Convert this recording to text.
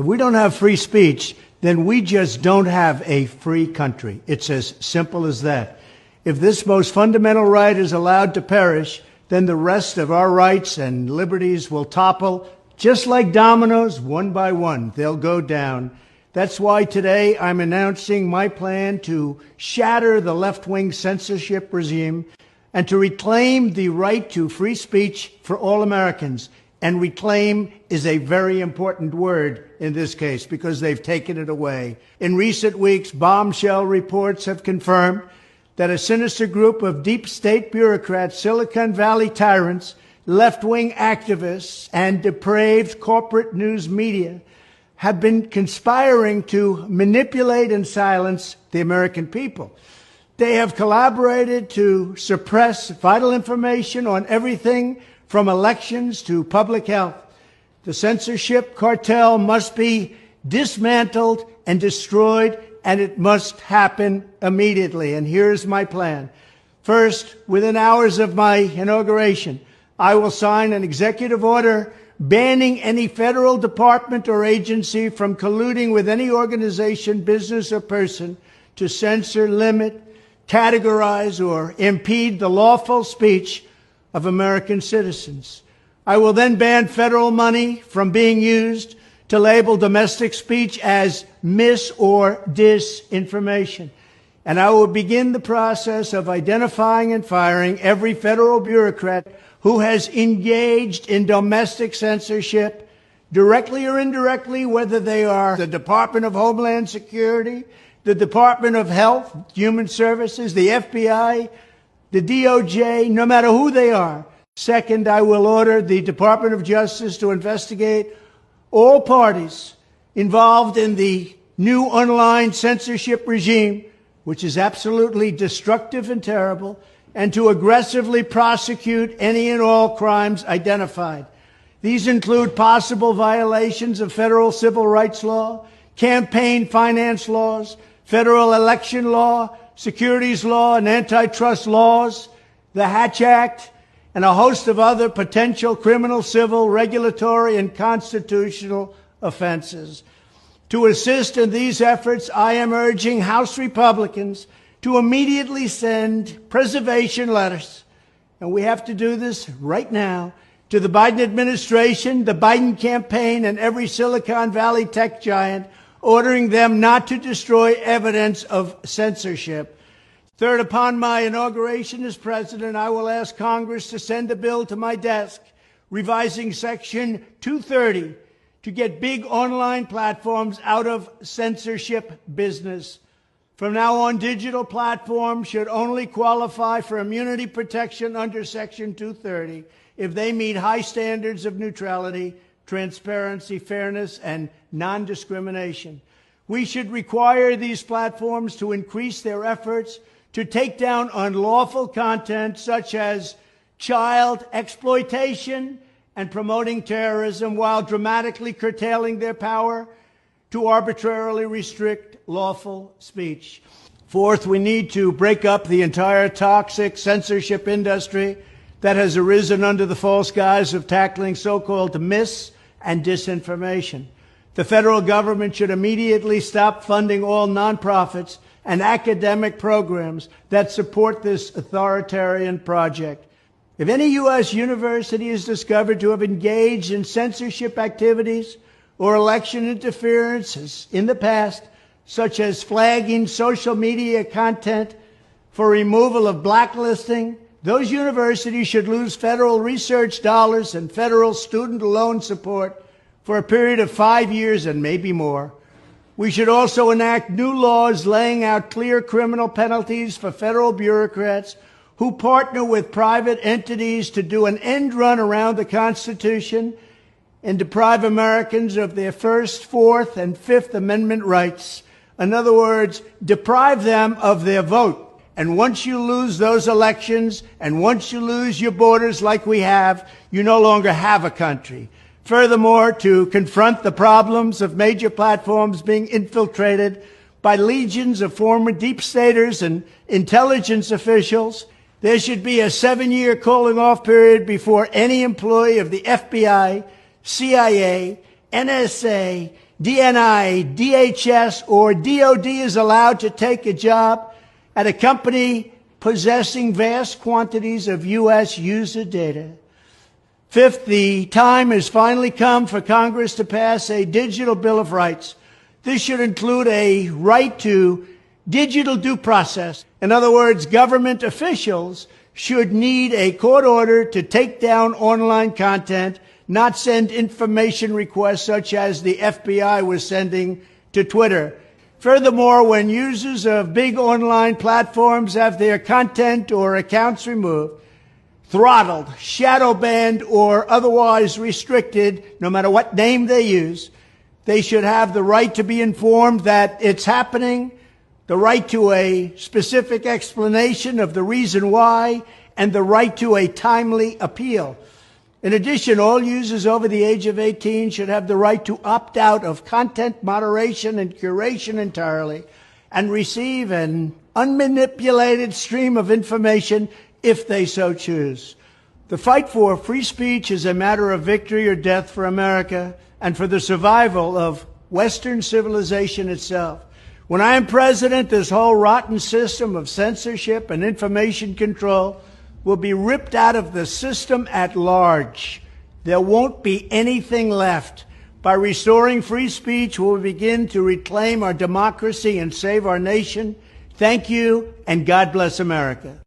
If we don't have free speech, then we just don't have a free country. It's as simple as that. If this most fundamental right is allowed to perish, then the rest of our rights and liberties will topple, just like dominoes, one by one. They'll go down. That's why today I'm announcing my plan to shatter the left-wing censorship regime and to reclaim the right to free speech for all Americans. And reclaim is a very important word in this case because they've taken it away. In recent weeks, bombshell reports have confirmed that a sinister group of deep state bureaucrats, Silicon Valley tyrants, left-wing activists, and depraved corporate news media have been conspiring to manipulate and silence the American people. They have collaborated to suppress vital information on everything from elections to public health. The censorship cartel must be dismantled and destroyed, and it must happen immediately. And here's my plan. First, within hours of my inauguration, I will sign an executive order banning any federal department or agency from colluding with any organization, business, or person to censor, limit, categorize, or impede the lawful speech of American citizens. I will then ban federal money from being used to label domestic speech as mis- or disinformation. And I will begin the process of identifying and firing every federal bureaucrat who has engaged in domestic censorship, directly or indirectly, whether they are the Department of Homeland Security, the Department of Health, Human Services, the FBI, the DOJ, no matter who they are. Second, I will order the Department of Justice to investigate all parties involved in the new online censorship regime, which is absolutely destructive and terrible, and to aggressively prosecute any and all crimes identified. These include possible violations of federal civil rights law, campaign finance laws, federal election law, securities law, and antitrust laws, the Hatch Act, and a host of other potential criminal, civil, regulatory, and constitutional offenses. To assist in these efforts, I am urging House Republicans to immediately send preservation letters, and we have to do this right now, to the Biden administration, the Biden campaign, and every Silicon Valley tech giant, ordering them not to destroy evidence of censorship. Third, upon my inauguration as president, I will ask Congress to send a bill to my desk revising Section 230 to get big online platforms out of censorship business. From now on, digital platforms should only qualify for immunity protection under Section 230 if they meet high standards of neutrality, transparency, fairness, and non-discrimination. We should require these platforms to increase their efforts to take down unlawful content such as child exploitation and promoting terrorism, while dramatically curtailing their power to arbitrarily restrict lawful speech. Fourth, we need to break up the entire toxic censorship industry that has arisen under the false guise of tackling so-called mis- and disinformation. The federal government should immediately stop funding all nonprofits and academic programs that support this authoritarian project. If any U.S. university is discovered to have engaged in censorship activities or election interferences in the past, such as flagging social media content for removal of blacklisting, those universities should lose federal research dollars and federal student loan support for a period of 5 years and maybe more. We should also enact new laws laying out clear criminal penalties for federal bureaucrats who partner with private entities to do an end run around the Constitution and deprive Americans of their First, Fourth, and Fifth Amendment rights. In other words, deprive them of their vote. And once you lose those elections, and once you lose your borders like we have, you no longer have a country. Furthermore, to confront the problems of major platforms being infiltrated by legions of former deep staters and intelligence officials, there should be a 7-year cooling-off period before any employee of the FBI, CIA, NSA, DNI, DHS, or DOD is allowed to take a job at a company possessing vast quantities of U.S. user data. Fifth, the time has finally come for Congress to pass a digital Bill of Rights. This should include a right to digital due process. In other words, government officials should need a court order to take down online content, not send information requests such as the FBI was sending to Twitter. Furthermore, when users of big online platforms have their content or accounts removed, throttled, shadow banned, or otherwise restricted, no matter what name they use, they should have the right to be informed that it's happening, the right to a specific explanation of the reason why, and the right to a timely appeal. In addition, all users over the age of 18 should have the right to opt out of content moderation and curation entirely and receive an unmanipulated stream of information if they so choose. The fight for free speech is a matter of victory or death for America and for the survival of Western civilization itself. When I am president, this whole rotten system of censorship and information control will be ripped out of the system at large. There won't be anything left. By restoring free speech, we'll begin to reclaim our democracy and save our nation. Thank you, and God bless America.